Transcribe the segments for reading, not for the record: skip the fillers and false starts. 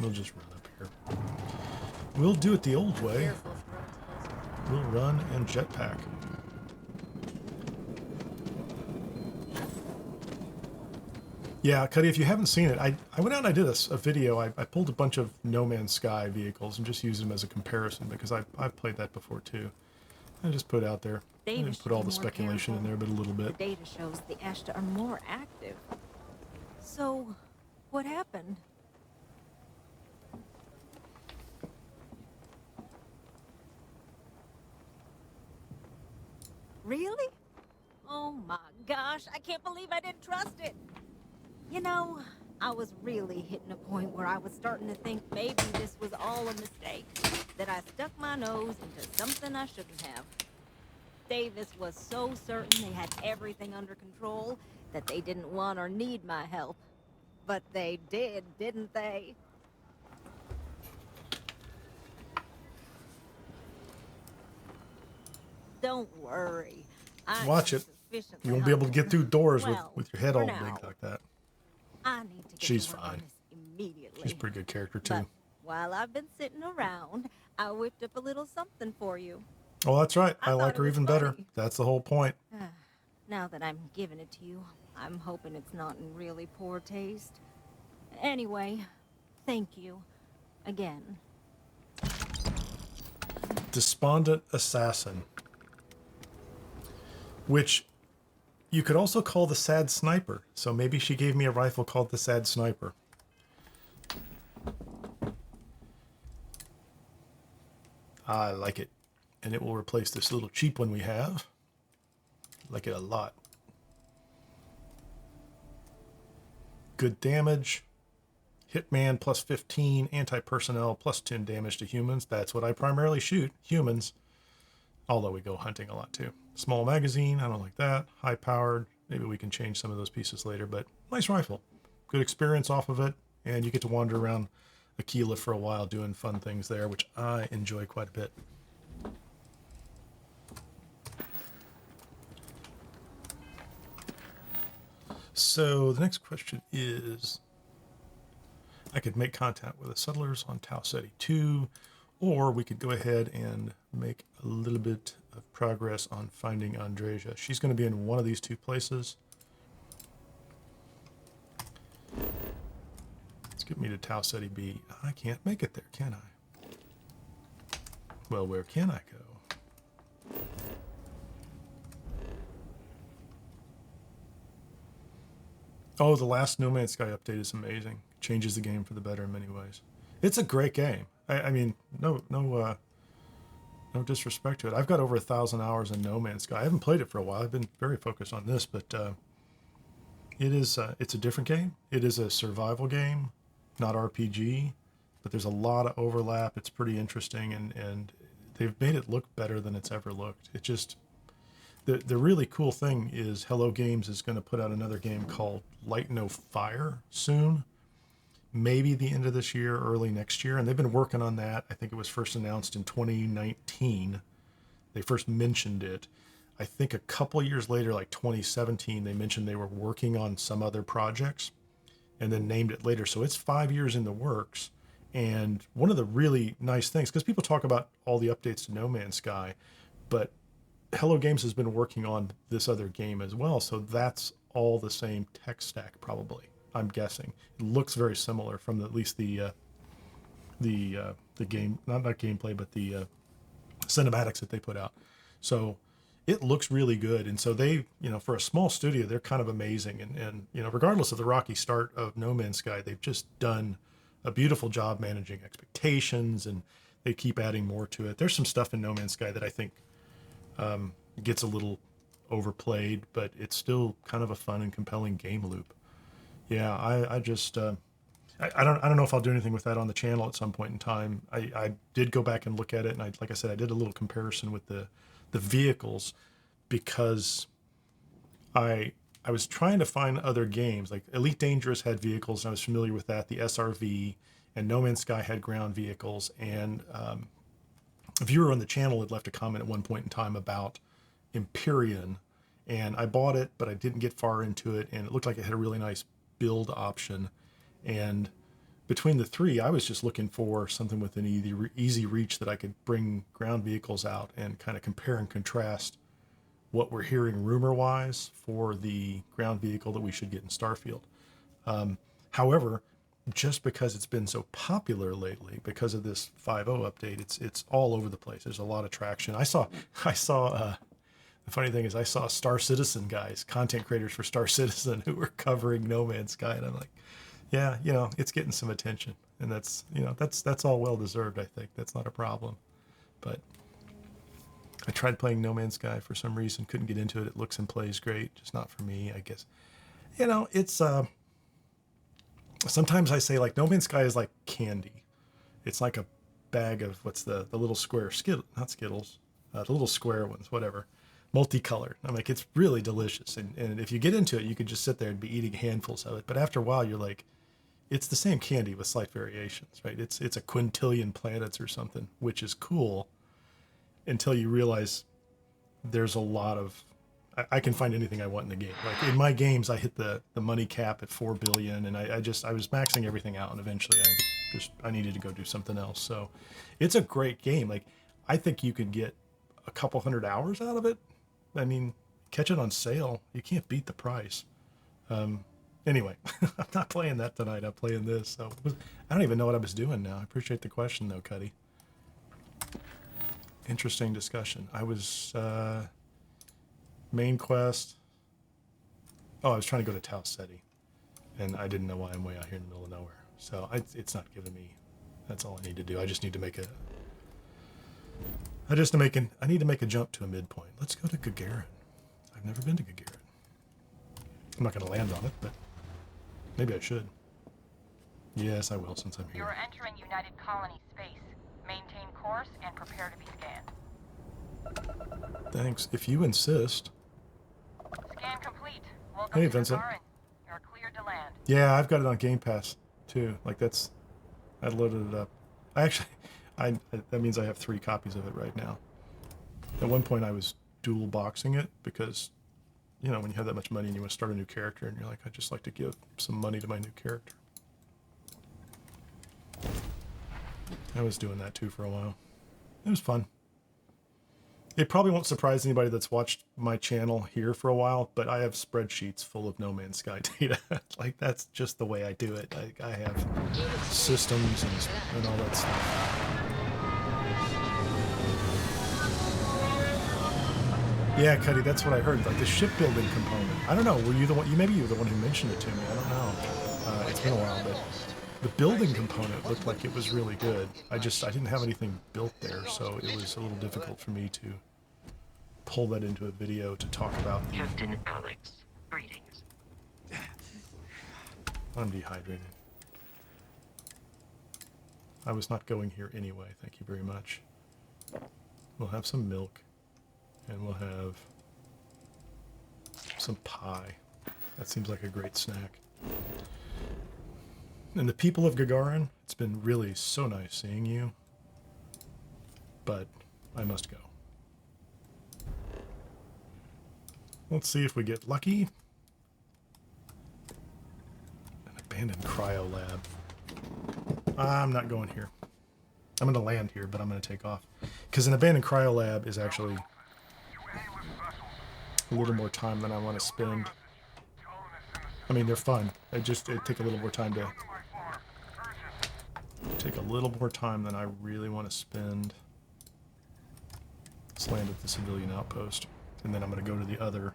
We'll just run up here. We'll do it the old way. We'll run and jetpack. Yeah, Cuddy, if you haven't seen it, I went out and I did a video. I pulled a bunch of No Man's Sky vehicles and just used them as a comparison because I've played that before too. I just put it out there. I didn't put all the speculation in there, but a little bit. The data shows the Ashta are more active. So, what happened? Really? Oh my gosh, I can't believe I didn't trust it. You know, I was really hitting a point where I was starting to think maybe this was all a mistake. That I stuck my nose into something I shouldn't have. Davis was so certain they had everything under control that they didn't want or need my help. But they did, didn't they? Don't worry. Watch it. You won't be able to get through doors with your head all big like that. I need to get She's fine. Immediately. She's a pretty good character too. But while I've been sitting around, I whipped up a little something for you. Oh, that's right. I like her even better. That's the whole point. Now that I'm giving it to you, I'm hoping it's not in really poor taste. Anyway, thank you. Again. Despondent Assassin. Which you could also call the Sad Sniper. So maybe she gave me a rifle called the Sad Sniper. I like it. And it will replace this little cheap one we have. I like it a lot. Good damage. Hitman plus 15. Anti-personnel plus 10 damage to humans. That's what I primarily shoot. Humans. Although we go hunting a lot too. Small magazine. I don't like that. High powered. Maybe we can change some of those pieces later. But nice rifle. Good experience off of it. And you get to wander around Aquila for a while doing fun things there, which I enjoy quite a bit. So the next question is, I could make contact with the settlers on Tau Ceti 2, or we could go ahead and make a little bit of progress on finding Andreja. She's going to be in one of these two places. Let's get me to Tau Ceti B. I can't make it there, can I? Well, where can I go? Oh, the last No Man's Sky update is amazing. Changes the game for the better in many ways. It's a great game. I mean, no disrespect to it. I've got over 1,000 hours in No Man's Sky. I haven't played it for a while. I've been very focused on this, but it's a different game. It is a survival game, not RPG, but there's a lot of overlap. It's pretty interesting, and they've made it look better than it's ever looked. It just... The really cool thing is Hello Games is going to put out another game called Light No Fire soon. Maybe the end of this year, early next year. And they've been working on that. I think it was first announced in 2019. They first mentioned it. I think a couple years later, like 2017, they mentioned they were working on some other projects and then named it later. So it's 5 years in the works. And one of the really nice things, because people talk about all the updates to No Man's Sky, but Hello Games has been working on this other game as well, so that's all the same tech stack probably. I'm guessing it looks very similar from at least the game, not gameplay, but the cinematics that they put out. So it looks really good, and so they, for a small studio, they're kind of amazing. And regardless of the rocky start of No Man's Sky, they've just done a beautiful job managing expectations, and they keep adding more to it. There's some stuff in No Man's Sky that I think gets a little overplayed, but it's still kind of a fun and compelling game loop. Yeah, I just I don't know if I'll do anything with that on the channel at some point in time. I did go back and look at it, and like I said, I did a little comparison with the vehicles, because I was trying to find other games. Like Elite Dangerous had vehicles, and I was familiar with that. The SRV and No Man's Sky had ground vehicles, and a viewer on the channel had left a comment at one point in time about Empyrean, and I bought it, but I didn't get far into it, and it looked like it had a really nice build option, between the three, I was just looking for something with an easy reach that I could bring ground vehicles out and kind of compare and contrast what we're hearing rumor-wise for the ground vehicle that we should get in Starfield. However, just because it's been so popular lately, because of this 5.0 update, it's all over the place. There's a lot of traction. I saw. The funny thing is, I saw Star Citizen guys, content creators for Star Citizen, who were covering No Man's Sky, and I'm like, yeah, it's getting some attention, and that's all well deserved. I think that's not a problem, but I tried playing No Man's Sky for some reason, couldn't get into it. It looks and plays great, just not for me, I guess. It's sometimes I say, like, No Man's Sky is like candy. It's like a bag of what's the little square not Skittles, the little square ones, whatever, multicolored. I'm like, it's really delicious, and if you get into it, you could just sit there and be eating handfuls of it. But after a while, you're like, it's the same candy with slight variations, right? It's a quintillion planets or something, which is cool, until you realize there's a lot of, I can find anything I want in the game. Like in my games, I hit the money cap at 4 billion, and I was maxing everything out, and eventually I needed to go do something else. So it's a great game. Like, I think you could get a couple 100 hours out of it. I mean, catch it on sale. You can't beat the price. Anyway, I'm not playing that tonight. I'm playing this. So I don't even know what I was doing now. I appreciate the question, though, Cuddy. Interesting discussion. I was main quest. Oh, I was trying to go to Tau Ceti, and I didn't know why I'm way out here in the middle of nowhere. So it's not giving me. That's all I need to do. I just need to make a. I need to make a jump to a midpoint. Let's go to Gagarin. I've never been to Gagarin. I'm not going to land on it, but maybe I should. Yes, I will, since I'm here. You're entering United Colony space. Maintain course and prepare to be scanned. Thanks. If you insist. Scan complete. Welcome Hey, to Vincent. Gagarin. You're cleared to land. Yeah, I've got it on Game Pass, too. Like, I loaded it up. That means I have 3 copies of it right now. At one point, I was dual boxing it because, when you have that much money and you want to start a new character, and you're like, I'd just like to give some money to my new character. I was doing that too for a while. It was fun. It probably won't surprise anybody that's watched my channel here for a while, but I have spreadsheets full of No Man's Sky data. Like, that's just the way I do it. I have systems and all that stuff. Yeah, Cuddy, that's what I heard. Like the shipbuilding component. I don't know. Were you the one? Maybe you were the one who mentioned it to me. I don't know. It's been a while, but the building component looked like it was really good. I didn't have anything built there, so it was a little difficult for me to pull that into a video to talk about. Captain Alex, greetings. I'm dehydrated. I was not going here anyway. Thank you very much. We'll have some milk. And we'll have some pie. That seems like a great snack. And the people of Gagarin, it's been really so nice seeing you. But I must go. Let's see if we get lucky. An abandoned cryo lab. I'm not going here. I'm going to land here, but I'm going to take off. Because an abandoned cryo lab is actually a little more time than I want to spend. I mean, they're fun. It take a little more time than I really want to spend. Let's land at the civilian outpost, and then I'm going to go to the other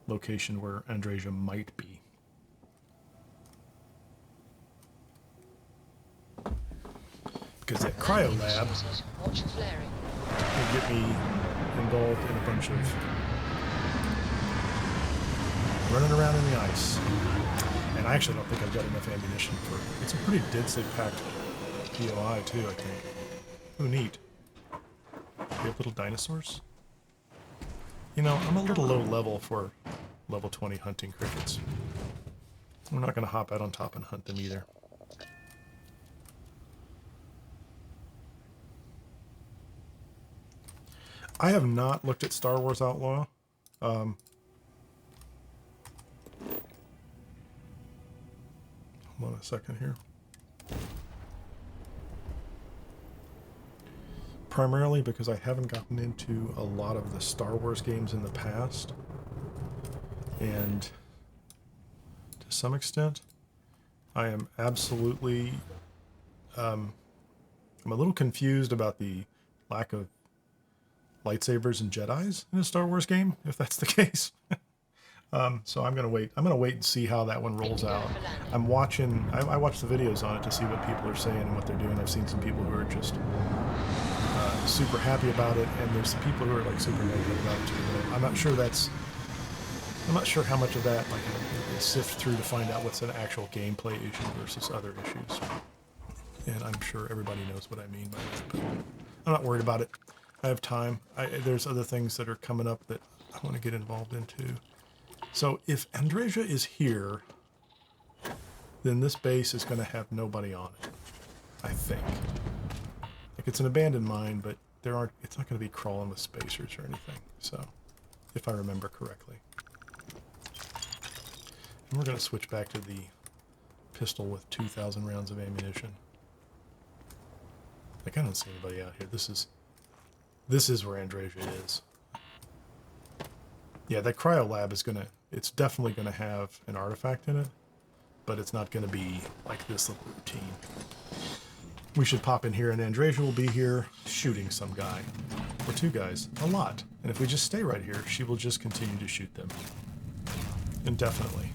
location where Andreja might be. Because that cryo lab will get me involved in a bunch of running around in the ice. And I actually don't think I've got enough ammunition for... It's a pretty densely packed POI too, I think. Ooh, neat. Do you have little dinosaurs? I'm a little low level for level 20 hunting crickets. I'm not going to hop out on top and hunt them either. I have not looked at Star Wars Outlaw. Hold on a second here. primarily because I haven't gotten into a lot of the Star Wars games in the past. And to some extent, I am absolutely... I'm a little confused about the lack of lightsabers and Jedis in a Star Wars game, if that's the case. So I'm gonna wait. I'm gonna wait and see how that one rolls out. I'm watching. I watch the videos on it to see what people are saying and what they're doing. I've seen some people who are just super happy about it, and there's people who are like super negative about it too. But I'm not sure that's. I'm not sure how much of that like I sift through to find out what's an actual gameplay issue versus other issues. And I'm sure everybody knows what I mean by that. But I'm not worried about it. I have time. There's other things that are coming up that I want to get involved in too. So if Andreja is here, then this base is going to have nobody on it, I think. Like it's an abandoned mine, but it's not going to be crawling with spacers or anything. So, if I remember correctly. And we're going to switch back to the pistol with 2,000 rounds of ammunition. Like I don't see anybody out here. This is where Andreja is. Yeah, that cryo lab is it's definitely gonna have an artifact in it, but it's not gonna be like this little routine. We should pop in here and Andreja will be here shooting some guy. Or two guys. A lot. And if we just stay right here, she will just continue to shoot them. Indefinitely.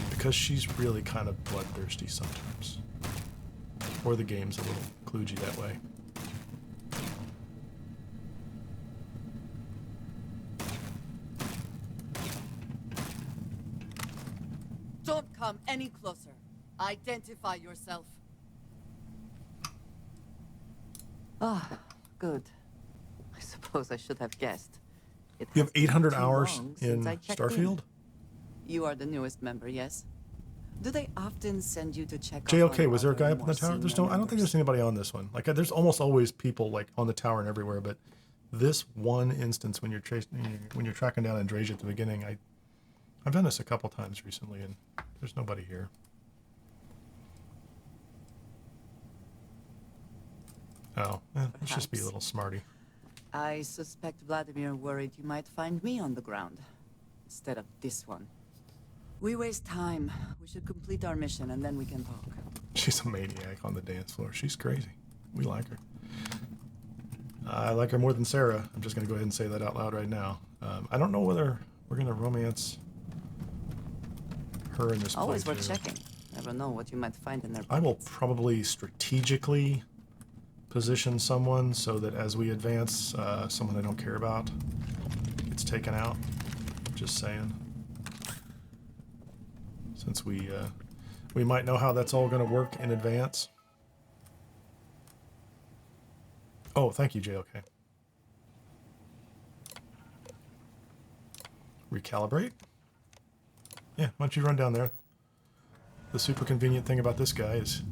Because she's really kind of bloodthirsty sometimes. Or the game's a little kludgy that way. Don't come any closer. Identify yourself. Ah, good. I suppose I should have guessed. It You has have been 800 too hours long in since I checked Starfield? You are the newest member, yes? Do they often send you to check JLK, on was there a other guy up in more the tower? I senior don't think members? there's anybody on this one. Like, there's almost always people like on the tower and everywhere, but this one instance when you're tracking down Andreja at the beginning, I've done this a couple times recently, and there's nobody here. Oh, let's just be a little smarty. I suspect Vladimir worried you might find me on the ground instead of this one. We waste time. We should complete our mission and then we can talk. She's a maniac on the dance floor. She's crazy. We like her. I like her more than Sarah. I'm just going to go ahead and say that out loud right now. I don't know whether we're going to romance her in this Always playthrough. worth checking. Never know what you might find in their I will pockets. probably strategically position someone so that as we advance, someone I don't care about gets taken out. Just saying. Since we might know how that's all going to work in advance. Oh, thank you, JLK. Recalibrate? Yeah, why don't you run down there? The super convenient thing about this guy is...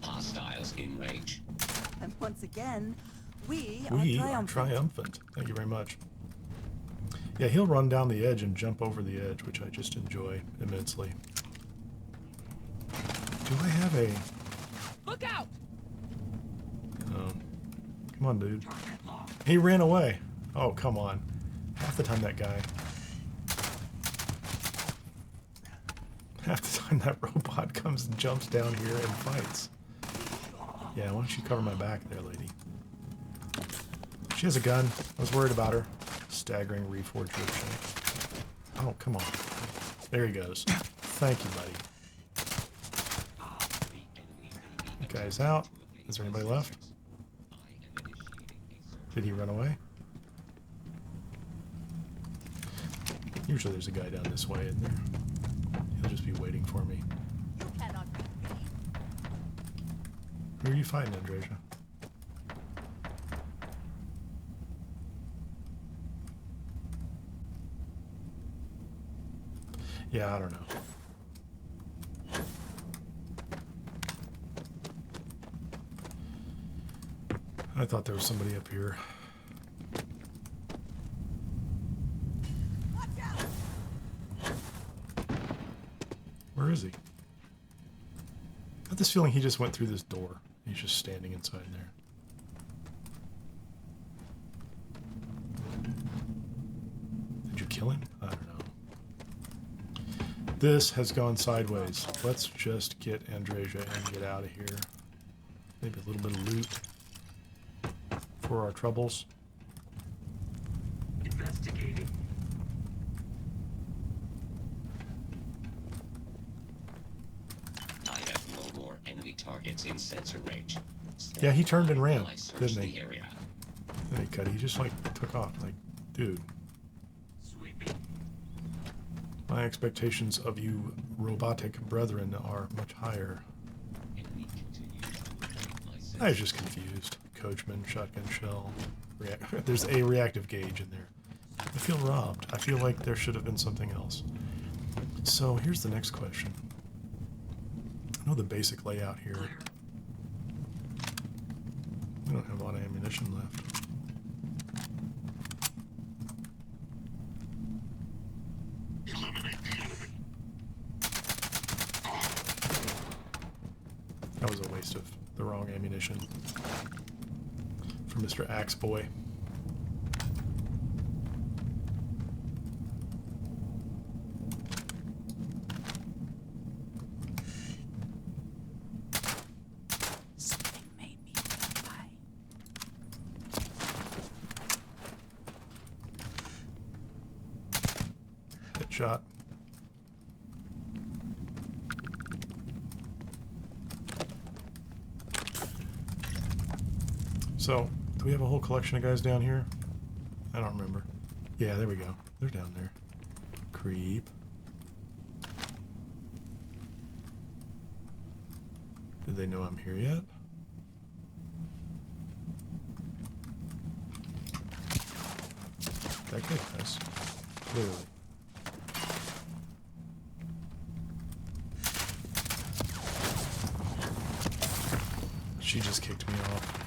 Hostiles in range. And once again, we We are are triumphant. triumphant. Thank you very much. Yeah, he'll run down the edge and jump over the edge, which I just enjoy immensely. Do I have a... Look out! Oh. Come on, dude. He ran away. Oh, come on. Half the time that guy... Half the time that robot comes and jumps down here and fights. Yeah, why don't you cover my back there, lady? She has a gun. I was worried about her. Staggering reforged ricochet. Oh, come on. There he goes. Thank you, buddy. That guy's out. Is there anybody left? Did he run away? Usually there's a guy down this way, isn't there? He'll just be waiting for me. You cannot beat me. Who are you fighting, Andreja? Yeah, I don't know. I thought there was somebody up here. Watch out! Where is he? have this feeling he just went through this door. He's just standing inside there. Did you kill him? I don't know. This has gone sideways. Let's just get Andreja and get out of here. Maybe a little bit of loot for our troubles. Investigating. I have no more enemy targets in sensor range. Yeah, he turned and ran, I searched didn't the he? area. Hey, cut. He just like took off. Like, dude, Sweeping. my expectations of you robotic brethren are much higher. Enemy continues to penetrate my sensor. I was just confused. Coachman, shotgun shell. There's a reactive gauge in there. I feel robbed. I feel like there should have been something else. So here's the next question. I know the basic layout here. We don't have a lot of ammunition left. That was a waste of the wrong ammunition for Mr. Axe Boy. Something made me cry. Headshot. So, do we have a whole collection of guys down here? I don't remember. Yeah, there we go. They're down there. Creep. Did they know I'm here yet? That guy does. Clearly. She just kicked me off.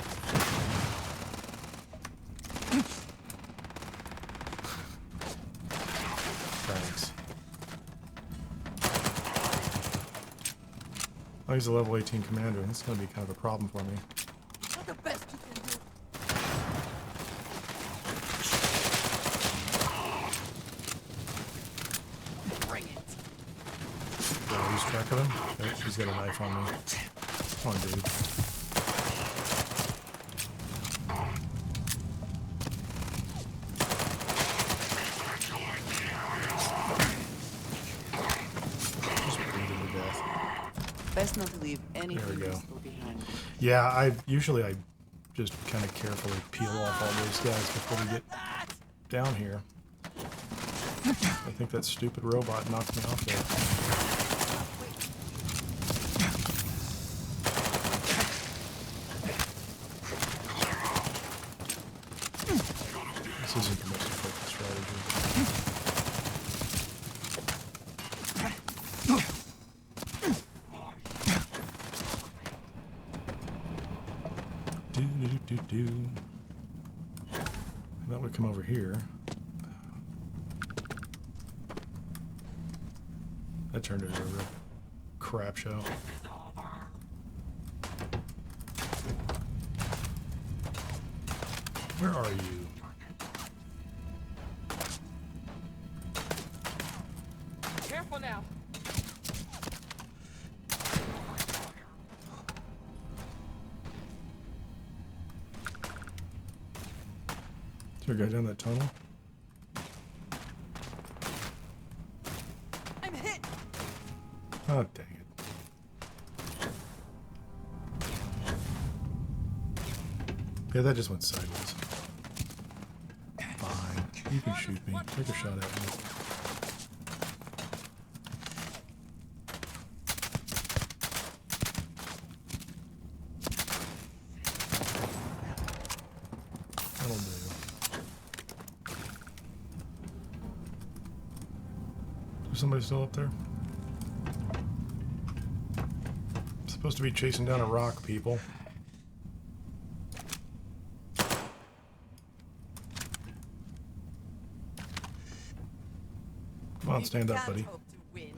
Thanks. Oh, he's a level 18 commander, and this is going to be kind of a problem for me. You're the best you can do. Bring it. Do I lose track of him? Oh, he's got a knife on me. Come on, dude. Just bleeding to death. Best not to leave anything There we go. useful behind. Yeah, I just kind of carefully peel off all those guys before we get down here. I think that stupid robot knocked me off there. This isn't the most effective strategy. Do. That would come over here. That turned into a real crap show. Where are you? Careful now. Is there a guy down that tunnel? I'm hit. Oh, dang it. Yeah, that just went sideways. Fine. You can shoot me. Take a shot at me. That'll do. Is somebody still up there? I'm supposed to be chasing down a rock, people. Come on, stand up, buddy. Hope to win.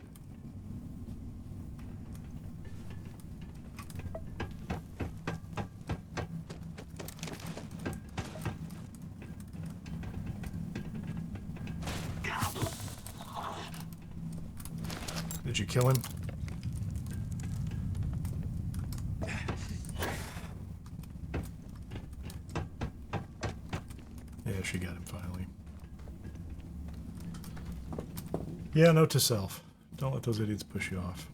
Did you kill him? Yeah, she got him finally. Yeah, note to self. Don't let those idiots push you off.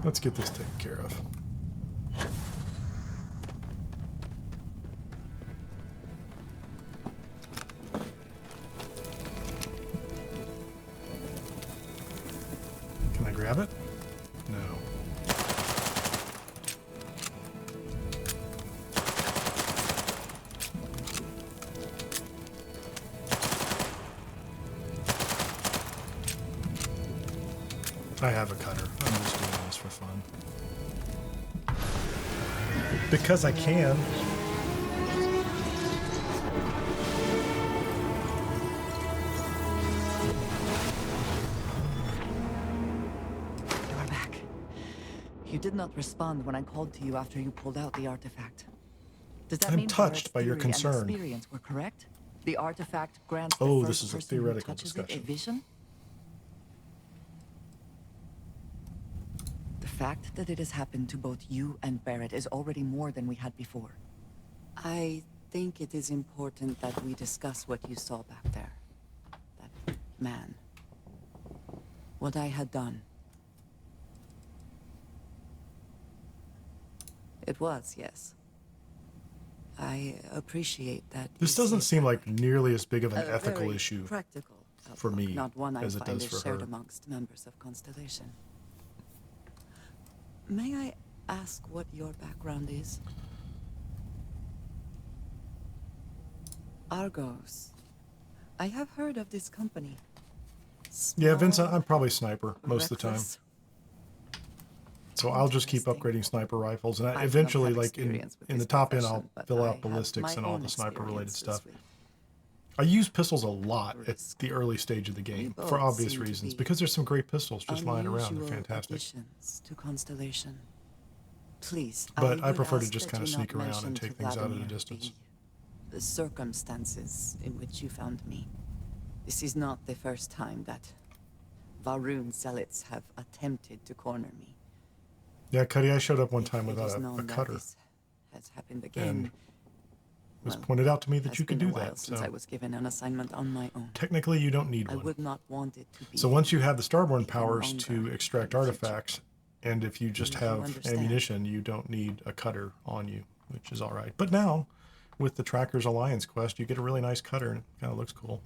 Let's get this taken care of. Can I grab it? No. I have a cutter. I'm just doing this for fun. Because I can. You are back. You did not respond when I called to you after you pulled out the artifact. Does that I'm mean touched by your Barrett's theory and concern. experience were correct? The artifact grants the Oh, first this is a person who theoretical touches discussion. it a vision? The fact that it has happened to both you and Barrett is already more than we had before. I think it is important that we discuss what you saw back there. That man. What I had done. It was, yes. I appreciate that. This you doesn't see it seem that like way. nearly as big of an A ethical very issue practical for outlook, me not one as I it find does is for shared her. amongst members of Constellation. May I ask what your background is? Argos. I have heard of this company. Yeah, Vincent, Small, I'm probably sniper most of the time. reckless. So I'll just keep Interesting. upgrading sniper rifles, and I do not eventually, have like in experience with the this top end, I'll profession, but fill I out have ballistics my and all own the sniper-related experiences stuff. with I use pistols a lot at risk. the early stage of the game We for both obvious seem to reasons, be because there's some great pistols just lying around. They're unusual fantastic. additions to Constellation. Please, But I would prefer to ask just that kind of you sneak not around and mention take to things out at a Vladimir distance. the circumstances in which you found me. This is not the first time that Varun zealots have attempted to corner me. Yeah, Cuddy, I showed up one If time it without is a known that cutter. this has happened And again. It was Well, pointed out to me it that has you could been do a while that. since So I was given an assignment on my own. technically, you don't need I one. would not want it to be. So once you have the Starborn even powers to longer extract in the future. artifacts, and if you just You have understand. ammunition, you don't need a cutter on you, which is all right. But now, with the Trackers Alliance quest, you get a really nice cutter, and it kind of looks cool.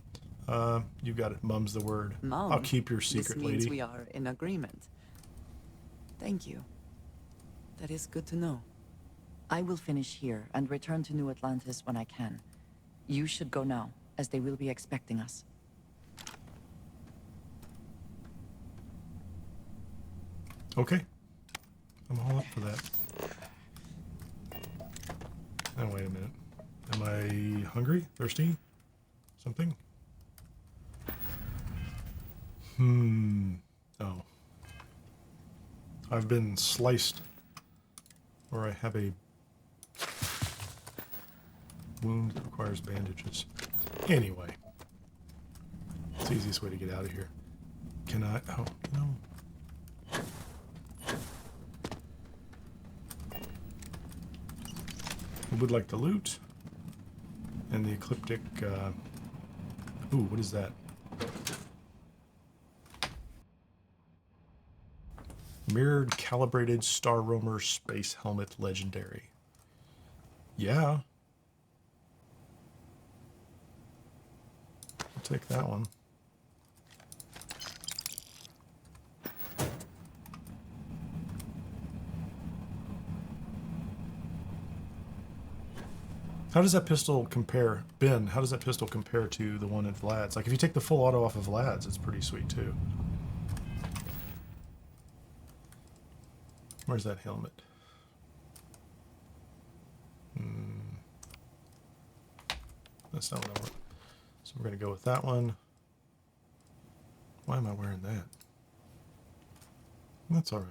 You got it. Mum's the word. Mom, I'll keep your this secret, means lady. we are in agreement. Thank you. That is good to know. I will finish here and return to New Atlantis when I can. You should go now, as they will be expecting us. Okay. I'm all up for that. Now, wait a minute. Am I hungry? Thirsty? Something? Oh. I've been sliced. Or I have a wound that requires bandages. Anyway. It's the easiest way to get out of here. Can I? Oh, no. I would like the loot. And the ecliptic, ooh, what is that? Mirrored calibrated Star Roamer space helmet legendary. Yeah. I'll take that one. How does that pistol compare, Ben, how does that pistol compare to the one at Vlad's? Like, if you take the full auto off of Vlad's, it's pretty sweet, too. Where's that helmet? That's not what I want. So we're going to go with that one. Why am I wearing that? That's all right.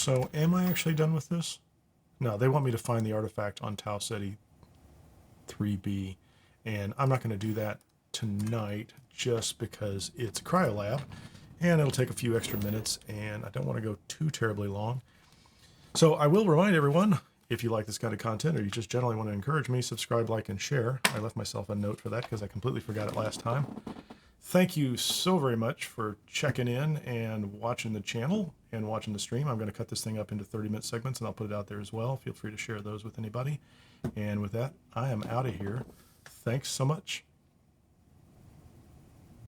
So am I actually done with this? No, they want me to find the artifact on Tau Ceti 3B, and I'm not going to do that tonight just because it's a cryolab and it'll take a few extra minutes and I don't want to go too terribly long. So I will remind everyone, if you like this kind of content or you just generally want to encourage me, subscribe, like, and share. I left myself a note for that because I completely forgot it last time. Thank you so very much for checking in and watching the channel and watching the stream. I'm going to cut this thing up into 30-minute segments and I'll put it out there as well. Feel free to share those with anybody. And with that, I am out of here. Thanks so much.